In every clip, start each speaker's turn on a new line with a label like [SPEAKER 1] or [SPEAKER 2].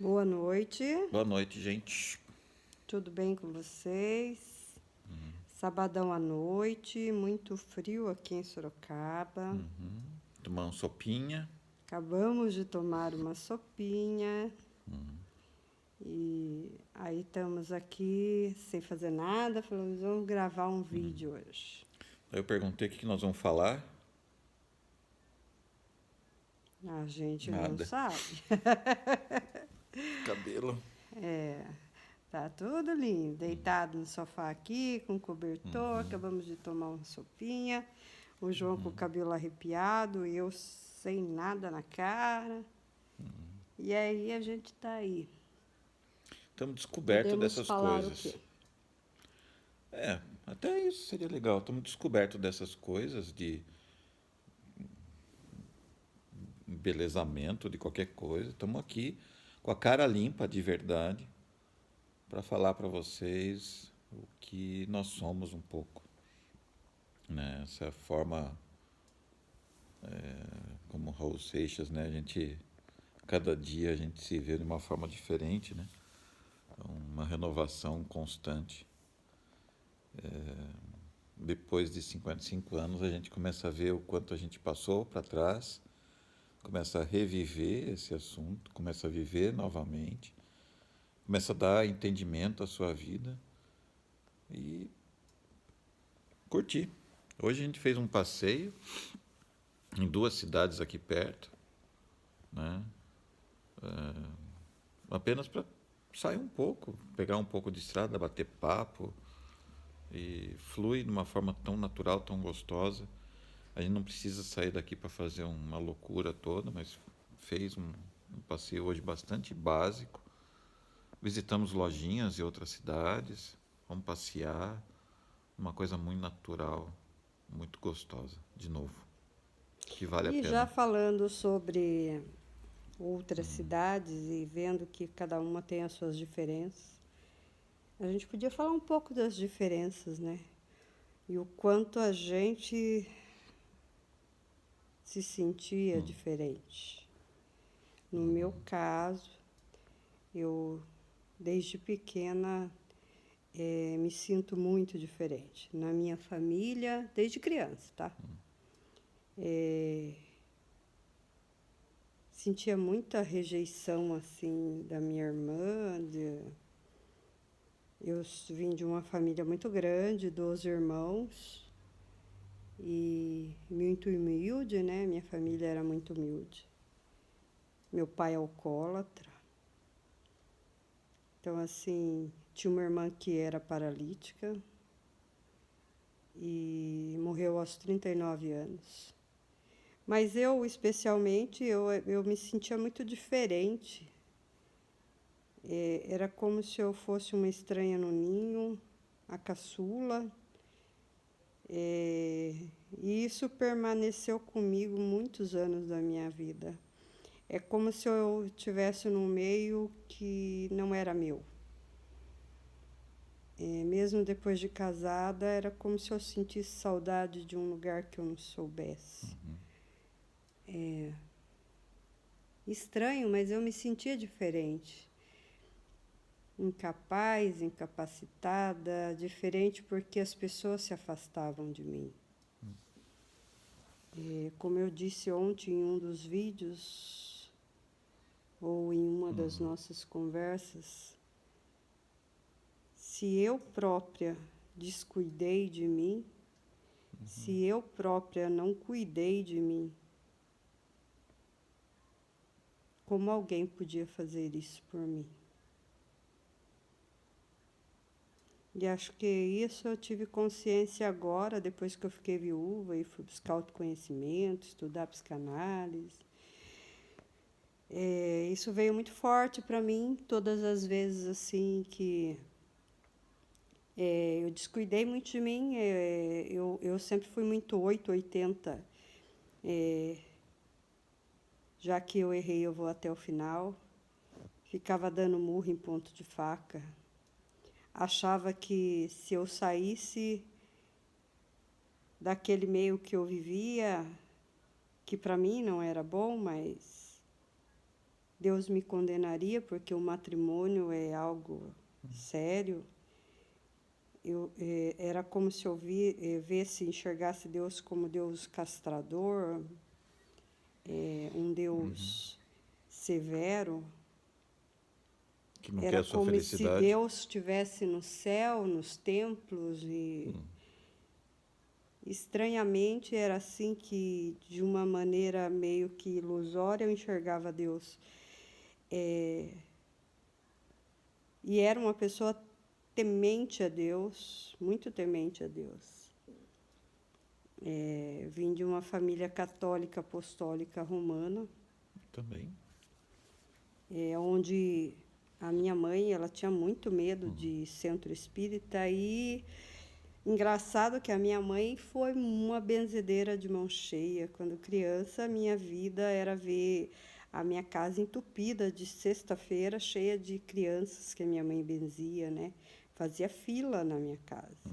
[SPEAKER 1] Boa noite,
[SPEAKER 2] Boa noite, gente.
[SPEAKER 1] tudo bem com vocês? Sabadão à noite, muito frio aqui em Sorocaba.
[SPEAKER 2] Tomar uma sopinha.
[SPEAKER 1] Acabamos de tomar uma sopinha e aí estamos aqui sem fazer nada. Falamos, vamos gravar um vídeo hoje.
[SPEAKER 2] Aí eu perguntei o que nós vamos falar.
[SPEAKER 1] A gente não
[SPEAKER 2] Nada.
[SPEAKER 1] sabe.
[SPEAKER 2] Cabelo.
[SPEAKER 1] Tá tudo lindo, deitado no sofá aqui, com cobertor, acabamos de tomar uma sopinha. O João com o cabelo arrepiado, eu sem nada na cara. E aí a gente tá aí.
[SPEAKER 2] Estamos descobertos
[SPEAKER 1] Podemos
[SPEAKER 2] dessas
[SPEAKER 1] falar o quê?
[SPEAKER 2] coisas. Até isso seria legal. Estamos descobertos dessas coisas de embelezamento, de qualquer coisa. Estamos aqui com a cara limpa de verdade para falar para vocês o que nós somos um pouco. Né? Essa forma, como Raul Seixas, né? Cada dia a gente se vê de uma forma diferente, né? Uma renovação constante. Depois de 55 anos, a gente começa a ver o quanto a gente passou para trás, começa a reviver esse assunto, começa a viver novamente, começa a dar entendimento à sua vida e curtir. Hoje a gente fez um passeio em 2 cidades aqui perto, né? Apenas para sair um pouco, pegar um pouco de estrada, bater papo, e flui de uma forma tão natural, tão gostosa. A gente não precisa sair daqui para fazer uma loucura toda, mas fez um passeio hoje bastante básico. Visitamos lojinhas e outras cidades, vamos passear, uma coisa muito natural, muito gostosa, de novo, que vale a
[SPEAKER 1] E já
[SPEAKER 2] pena.
[SPEAKER 1] falando sobre outras cidades e vendo que cada uma tem as suas diferenças, a gente podia falar um pouco das diferenças, né? E o quanto a gente se sentia diferente. No meu caso, eu desde pequena me sinto muito diferente. Na minha família, desde criança, tá? Sentia muita rejeição assim da minha irmã. Eu vim de uma família muito grande, 12 irmãos, e muito humilde, né? Minha família era muito humilde. Meu pai é alcoólatra. Então, assim, tinha uma irmã que era paralítica e morreu aos 39 anos. Mas eu, especialmente, eu me sentia muito diferente. Era como se eu fosse uma estranha no ninho, a caçula. E isso permaneceu comigo muitos anos da minha vida. É como se eu estivesse num meio que não era meu. Mesmo depois de casada, era como se eu sentisse saudade de um lugar que eu não soubesse. Estranho, mas eu me sentia diferente. Incapaz, incapacitada, diferente porque as pessoas se afastavam de mim. Como eu disse ontem em um dos vídeos, ou em uma das nossas conversas, se eu própria descuidei de mim, se eu própria não cuidei de mim, como alguém podia fazer isso por mim? E acho que isso eu tive consciência agora, depois que eu fiquei viúva e fui buscar autoconhecimento, estudar psicanálise. Isso veio muito forte para mim, todas as vezes assim que eu descuidei muito de mim. Eu sempre fui muito 880. Já que eu errei, eu vou até o final. Ficava dando murro em ponto de faca. Achava que se eu saísse daquele meio que eu vivia, que para mim não era bom, mas Deus me condenaria, porque o matrimônio é algo sério. Era como se eu enxergasse Deus como Deus castrador, um Deus severo.
[SPEAKER 2] Que não
[SPEAKER 1] Era
[SPEAKER 2] quer a sua
[SPEAKER 1] como se
[SPEAKER 2] felicidade.
[SPEAKER 1] Deus estivesse no céu, nos templos, e estranhamente era assim que, de uma maneira meio que ilusória, eu enxergava Deus. E era uma pessoa temente a Deus, muito temente a Deus. Vim de uma família católica apostólica romana,
[SPEAKER 2] Também.
[SPEAKER 1] onde a minha mãe ela tinha muito medo de centro espírita, e engraçado que a minha mãe foi uma benzedeira de mão cheia. Quando criança, a minha vida era ver a minha casa entupida de sexta-feira, cheia de crianças que a minha mãe benzia, né? Fazia fila na minha casa.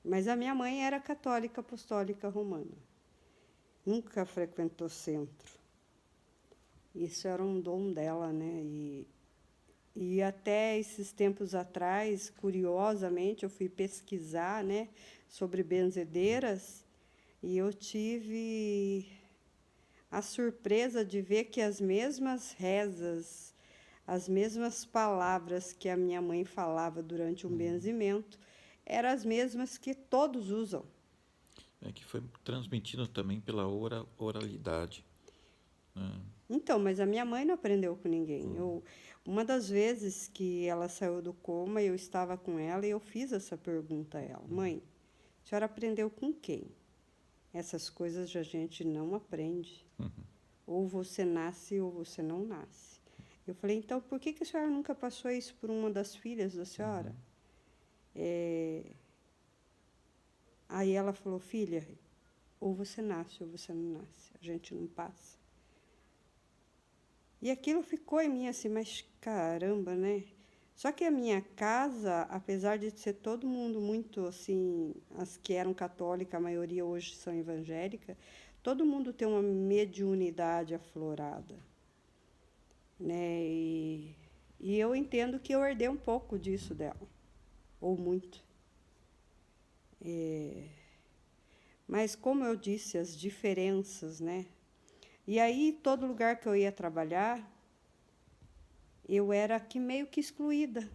[SPEAKER 1] Mas a minha mãe era católica apostólica romana. Nunca frequentou centro. Isso era um dom dela, né? E até esses tempos atrás, curiosamente, eu fui pesquisar, né, sobre benzedeiras, e eu tive a surpresa de ver que as mesmas rezas, as mesmas palavras que a minha mãe falava durante um benzimento, eram as mesmas que todos usam.
[SPEAKER 2] Que foi transmitido também pela oralidade.
[SPEAKER 1] Então, mas a minha mãe não aprendeu com ninguém. Uma das vezes que ela saiu do coma, eu estava com ela e eu fiz essa pergunta a ela. Mãe, a senhora aprendeu com quem? Essas coisas a gente não aprende. Ou você nasce ou você não nasce. Eu falei, então, por que a senhora nunca passou isso por uma das filhas da senhora? Aí ela falou, filha, ou você nasce ou você não nasce. A gente não passa. E aquilo ficou em mim assim, mas caramba, né? Só que a minha casa, apesar de ser todo mundo muito assim, as que eram católicas, a maioria hoje são evangélicas, todo mundo tem uma mediunidade aflorada, né? E eu entendo que eu herdei um pouco disso dela, ou muito. Mas, como eu disse, as diferenças, né? E aí, todo lugar que eu ia trabalhar, eu era aqui meio que excluída.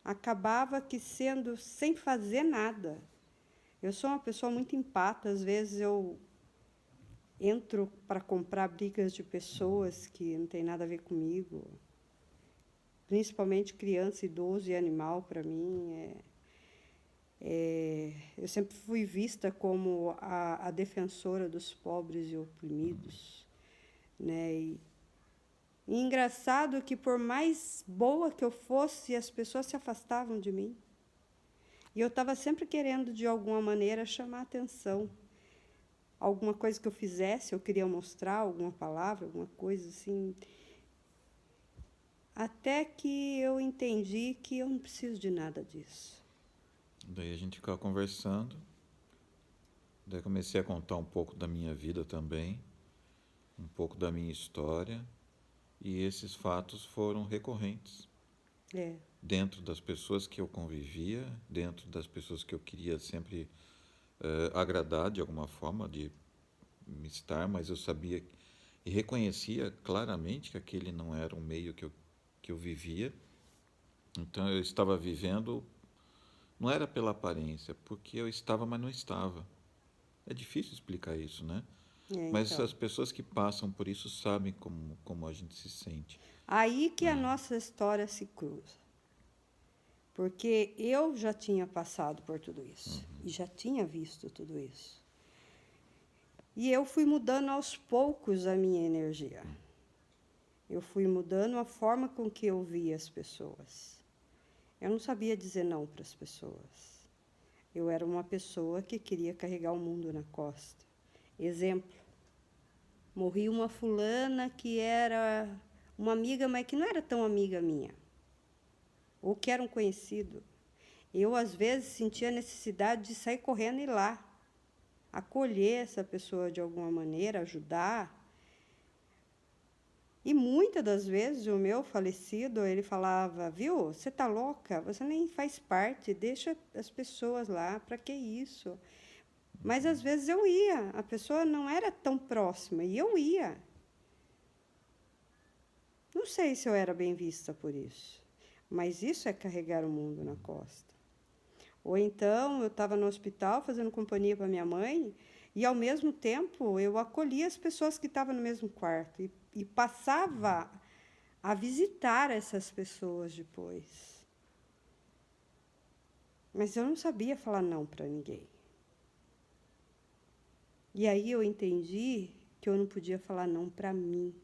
[SPEAKER 1] Acabava que sendo sem fazer nada. Eu sou uma pessoa muito empática, às vezes eu entro para comprar brigas de pessoas que não tem nada a ver comigo. Principalmente criança, idoso e animal, para mim, eu sempre fui vista como a defensora dos pobres e oprimidos, né? E engraçado que, por mais boa que eu fosse, as pessoas se afastavam de mim. E eu estava sempre querendo, de alguma maneira, chamar atenção. Alguma coisa que eu fizesse, eu queria mostrar alguma palavra, alguma coisa assim. Até que eu entendi que eu não preciso de nada disso.
[SPEAKER 2] Daí a gente ficava conversando. Daí comecei a contar um pouco da minha vida também, um pouco da minha história. E esses fatos foram recorrentes. Dentro das pessoas que eu convivia, dentro das pessoas que eu queria sempre agradar de alguma forma, de me estar, mas eu sabia e reconhecia claramente que aquele não era um meio que eu vivia. Então eu estava vivendo, não era pela aparência, porque eu estava, mas não estava. É difícil explicar isso, né? Mas
[SPEAKER 1] Então.
[SPEAKER 2] as pessoas que passam por isso sabem como a gente se sente.
[SPEAKER 1] Aí que a nossa história se cruza. Porque eu já tinha passado por tudo isso. E já tinha visto tudo isso. E eu fui mudando aos poucos a minha energia. Eu fui mudando a forma com que eu via as pessoas. Eu não sabia dizer não para as pessoas. Eu era uma pessoa que queria carregar o mundo na costa. Exemplo. Morri uma fulana que era uma amiga, mas que não era tão amiga minha. Ou que era um conhecido. Eu, às vezes, sentia a necessidade de sair correndo e ir lá. Acolher essa pessoa de alguma maneira, ajudar. E muitas das vezes o meu falecido, ele falava, viu, você tá louca? Você nem faz parte, deixa as pessoas lá, para que isso? Mas às vezes eu ia, a pessoa não era tão próxima, e eu ia. Não sei se eu era bem vista por isso, mas isso é carregar o mundo na costa. Ou então eu estava no hospital fazendo companhia para minha mãe e, ao mesmo tempo, eu acolhia as pessoas que estavam no mesmo quarto e passava a visitar essas pessoas depois. Mas eu não sabia falar não para ninguém. E aí eu entendi que eu não podia falar não para mim.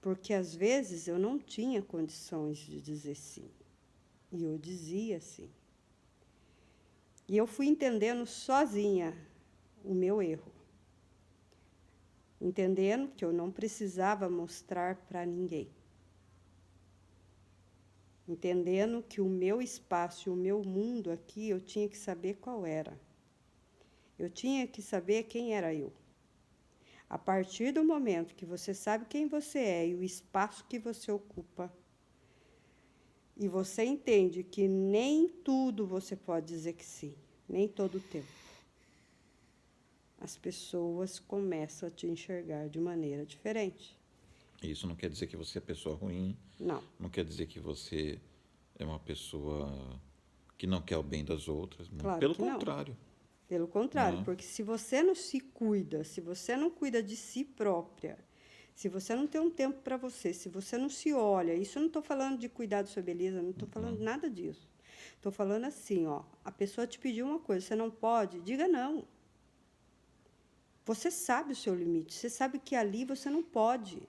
[SPEAKER 1] Porque, às vezes, eu não tinha condições de dizer sim. E eu dizia sim. E eu fui entendendo sozinha o meu erro. Entendendo que eu não precisava mostrar para ninguém. Entendendo que o meu espaço e o meu mundo aqui, eu tinha que saber qual era. Eu tinha que saber quem era eu. A partir do momento que você sabe quem você é e o espaço que você ocupa, e você entende que nem tudo você pode dizer que sim, nem todo o tempo, as pessoas começam a te enxergar de maneira diferente.
[SPEAKER 2] Isso não quer dizer que você é pessoa ruim,
[SPEAKER 1] Não.
[SPEAKER 2] não quer dizer que você é uma pessoa que não quer o bem das outras.
[SPEAKER 1] Claro
[SPEAKER 2] Pelo
[SPEAKER 1] que não.
[SPEAKER 2] contrário.
[SPEAKER 1] Pelo contrário,
[SPEAKER 2] Não.
[SPEAKER 1] porque se você não se cuida, se você não cuida de si própria, se você não tem um tempo para você, se você não se olha, isso eu não estou falando de cuidar da sua beleza, não estou falando nada disso. Estou falando assim, ó, a pessoa te pediu uma coisa, você não pode, diga não. Você sabe o seu limite, você sabe que ali você não pode.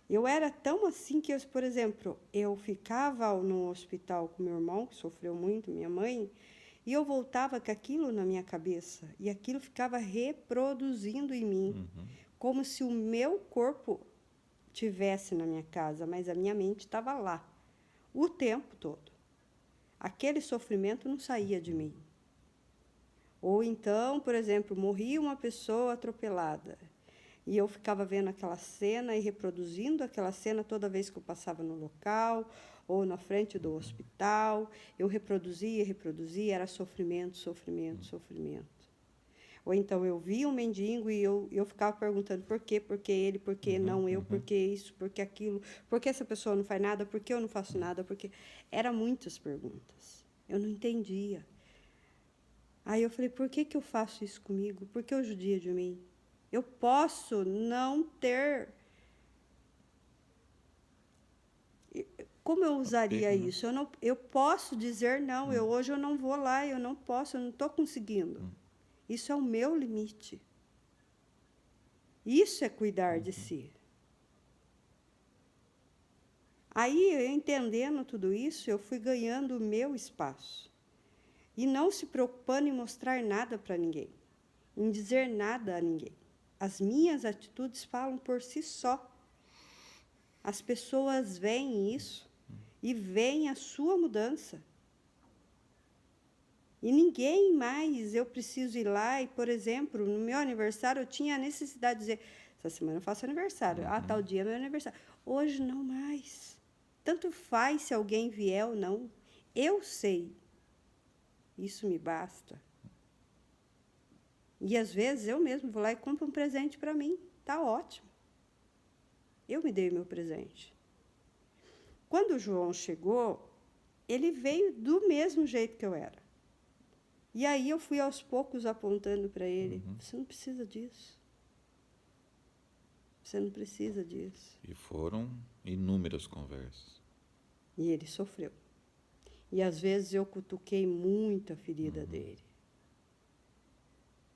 [SPEAKER 1] Eu era tão assim que, por exemplo, eu ficava no hospital com meu irmão, que sofreu muito, minha mãe, e eu voltava com aquilo na minha cabeça, e aquilo ficava reproduzindo em mim, como se o meu corpo tivesse na minha casa, mas a minha mente estava lá, o tempo todo. Aquele sofrimento não saía de mim. Ou então, por exemplo, morria uma pessoa atropelada, e eu ficava vendo aquela cena e reproduzindo aquela cena toda vez que eu passava no local, ou na frente do hospital. Eu reproduzia, era sofrimento, sofrimento, sofrimento. Ou então eu via um mendigo e eu ficava perguntando por quê ele, por que não eu, por que isso, por que aquilo, por que essa pessoa não faz nada, por que eu não faço nada, porque eram muitas perguntas. Eu não entendia. Aí eu falei, por que eu faço isso comigo? Por que eu judia de mim? Eu posso não ter... Como eu usaria
[SPEAKER 2] Apego, né?
[SPEAKER 1] isso? Eu posso dizer não, hoje eu não vou lá, eu não posso, eu não estou conseguindo. Isso é o meu limite. Isso é cuidar de si. Aí, eu entendendo tudo isso, eu fui ganhando o meu espaço. E não se preocupando em mostrar nada para ninguém, em dizer nada a ninguém. As minhas atitudes falam por si só. As pessoas veem isso e veem a sua mudança. E ninguém mais, eu preciso ir lá e, por exemplo, no meu aniversário, eu tinha a necessidade de dizer, essa semana eu faço aniversário, tal dia é meu aniversário. Hoje, não mais. Tanto faz se alguém vier ou não. Eu sei. Isso me basta. E, às vezes, eu mesmo vou lá e compro um presente para mim. Está ótimo. Eu me dei o meu presente. Quando o João chegou, ele veio do mesmo jeito que eu era. E aí eu fui aos poucos apontando para ele, você não precisa disso. Você não precisa disso.
[SPEAKER 2] E foram inúmeras conversas.
[SPEAKER 1] E ele sofreu. E às vezes eu cutuquei muito a ferida dele.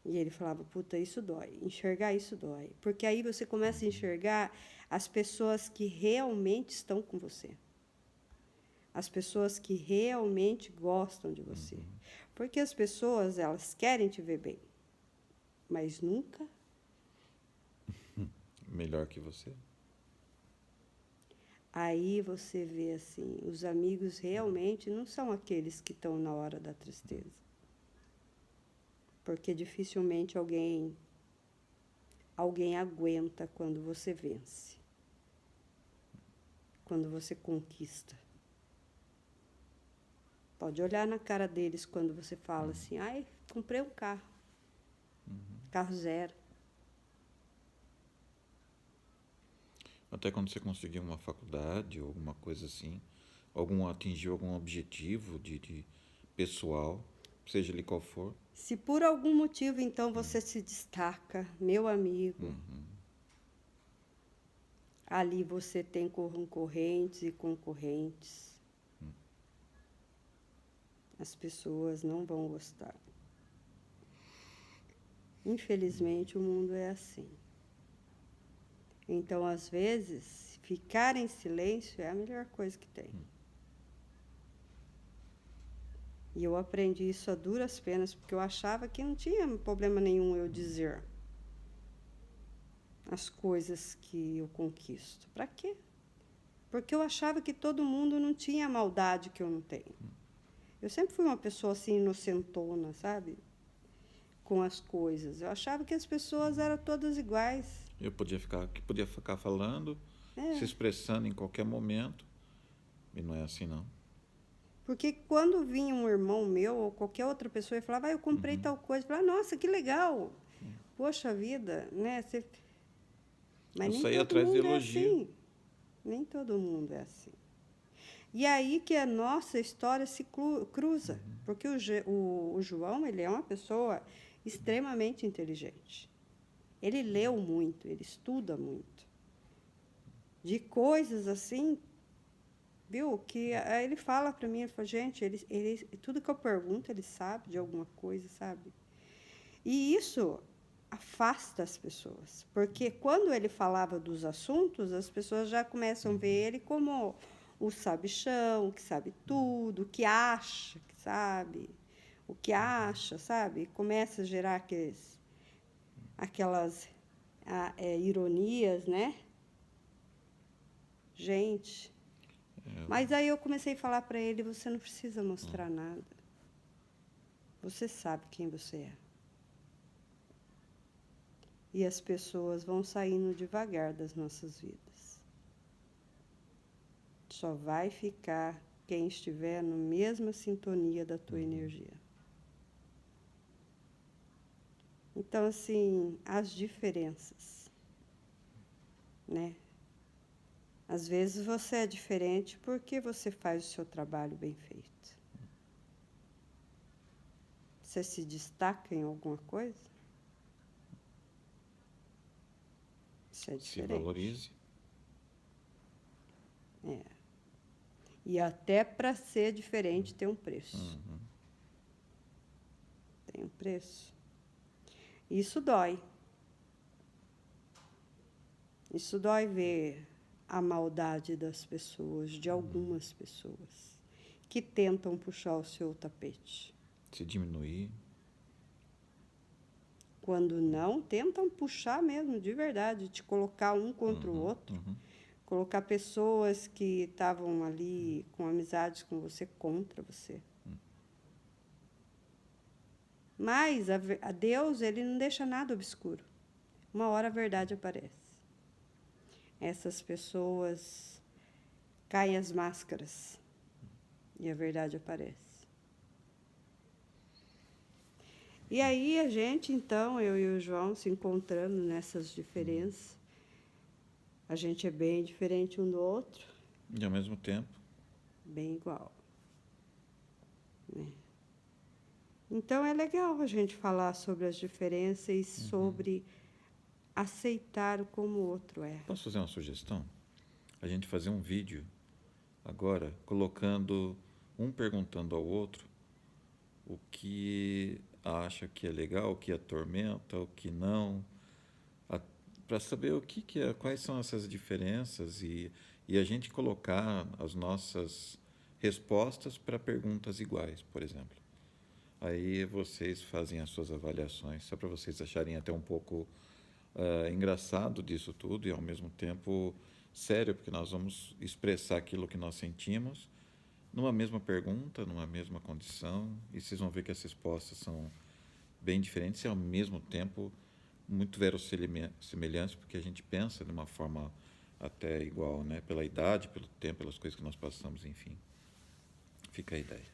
[SPEAKER 1] E ele falava, puta, isso dói. Enxergar isso dói. Porque aí você começa a enxergar as pessoas que realmente estão com você. As pessoas que realmente gostam de você. Porque as pessoas, elas querem te ver bem. Mas nunca...
[SPEAKER 2] Melhor que você.
[SPEAKER 1] Aí você vê assim, os amigos realmente não são aqueles que estão na hora da tristeza. Porque dificilmente alguém alguém aguenta quando você vence, quando você conquista. Pode olhar na cara deles quando você fala assim, ai, comprei um carro, carro zero.
[SPEAKER 2] Até quando você conseguiu uma faculdade ou alguma coisa assim, atingiu algum objetivo de pessoal, seja ele qual for.
[SPEAKER 1] Se por algum motivo, então, você se destaca, meu amigo, ali você tem concorrentes e concorrentes. As pessoas não vão gostar. Infelizmente, o mundo é assim. Então, às vezes, ficar em silêncio é a melhor coisa que tem. E eu aprendi isso a duras penas, porque eu achava que não tinha problema nenhum eu dizer as coisas que eu conquisto. Para quê? Porque eu achava que todo mundo não tinha a maldade que eu não tenho. Eu sempre fui uma pessoa assim, inocentona, sabe? Com as coisas. Eu achava que as pessoas eram todas iguais.
[SPEAKER 2] Eu podia ficar falando, se
[SPEAKER 1] É.
[SPEAKER 2] expressando em qualquer momento, e não é assim não.
[SPEAKER 1] Porque quando vinha um irmão meu ou qualquer outra pessoa e falava, eu comprei tal coisa, eu falava, nossa, que legal. Poxa vida, né? Mas
[SPEAKER 2] Eu
[SPEAKER 1] nem
[SPEAKER 2] saí
[SPEAKER 1] todo
[SPEAKER 2] atrás de
[SPEAKER 1] mundo é
[SPEAKER 2] elogio.
[SPEAKER 1] assim. Nem todo mundo é assim. E aí que a nossa história se cruza. Porque o João, ele é uma pessoa extremamente inteligente. Ele leu muito, ele estuda muito. De coisas assim, viu? Que aí ele fala para mim, ele fala, gente, tudo que eu pergunto, ele sabe de alguma coisa, sabe? E isso afasta as pessoas. Porque quando ele falava dos assuntos, as pessoas já começam a ver ele como o sabichão, que sabe tudo, que acha que sabe, o que acha, sabe? Começa a gerar aquelas ironias, né? Gente. Mas aí eu comecei a falar para ele, você não precisa mostrar nada. Você sabe quem você é. E as pessoas vão saindo devagar das nossas vidas. Só vai ficar quem estiver na mesma sintonia da tua energia. Então, assim, as diferenças, né? Às vezes você é diferente porque você faz o seu trabalho bem feito. Você se destaca em alguma coisa? Isso é diferente.
[SPEAKER 2] Se valorize.
[SPEAKER 1] É. E até para ser diferente tem um preço. Tem um preço. Isso dói. Isso dói ver a maldade das pessoas, de algumas pessoas, que tentam puxar o seu tapete.
[SPEAKER 2] Se diminuir.
[SPEAKER 1] Quando não, tentam puxar mesmo, de verdade, te colocar um contra o outro. Colocar pessoas que estavam ali com amizades com você contra você. Mas a Deus, ele não deixa nada obscuro. Uma hora a verdade aparece. Essas pessoas caem as máscaras e a verdade aparece. E aí a gente, então, eu e o João, se encontrando nessas diferenças. A gente é bem diferente um do outro.
[SPEAKER 2] E ao mesmo tempo.
[SPEAKER 1] Bem igual. Né? Então é legal a gente falar sobre as diferenças e sobre aceitar como o outro é.
[SPEAKER 2] Posso fazer uma sugestão? A gente fazer um vídeo agora, colocando um perguntando ao outro o que acha que é legal, o que atormenta, o que não, para saber o que é, quais são essas diferenças e a gente colocar as nossas respostas para perguntas iguais, por exemplo. Aí vocês fazem as suas avaliações, só para vocês acharem até um pouco engraçado disso tudo e ao mesmo tempo sério, porque nós vamos expressar aquilo que nós sentimos numa mesma pergunta, numa mesma condição, e vocês vão ver que as respostas são bem diferentes e ao mesmo tempo muito verossimilhantes, porque a gente pensa de uma forma até igual, né? Pela idade, pelo tempo, pelas coisas que nós passamos, enfim. Fica a ideia.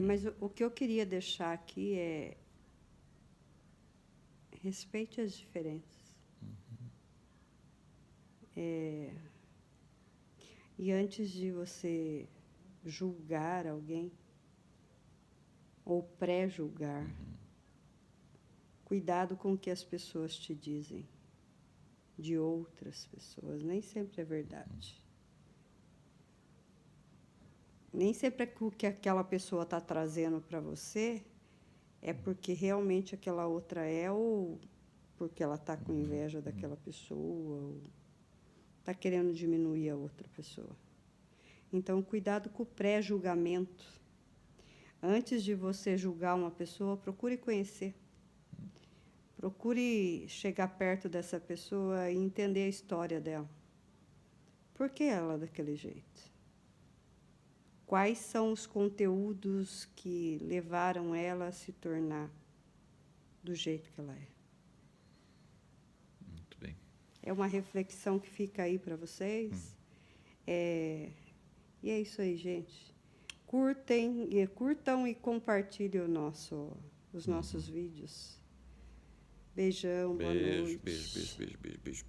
[SPEAKER 1] Mas o que eu queria deixar aqui é respeite as diferenças. E antes de você julgar alguém, ou pré-julgar, cuidado com o que as pessoas te dizem de outras pessoas. Nem sempre é verdade. Nem sempre é o que aquela pessoa está trazendo para você é porque realmente aquela outra é, ou porque ela está com inveja daquela pessoa, ou está querendo diminuir a outra pessoa. Então, cuidado com o pré-julgamento. Antes de você julgar uma pessoa, procure conhecer. Procure chegar perto dessa pessoa e entender a história dela. Por que ela é daquele jeito? Quais são os conteúdos que levaram ela a se tornar do jeito que ela é?
[SPEAKER 2] Muito bem.
[SPEAKER 1] É uma reflexão que fica aí para vocês. E é isso aí, gente. Curtam e compartilhem os nossos vídeos. Beijão, boa noite.
[SPEAKER 2] Beijo.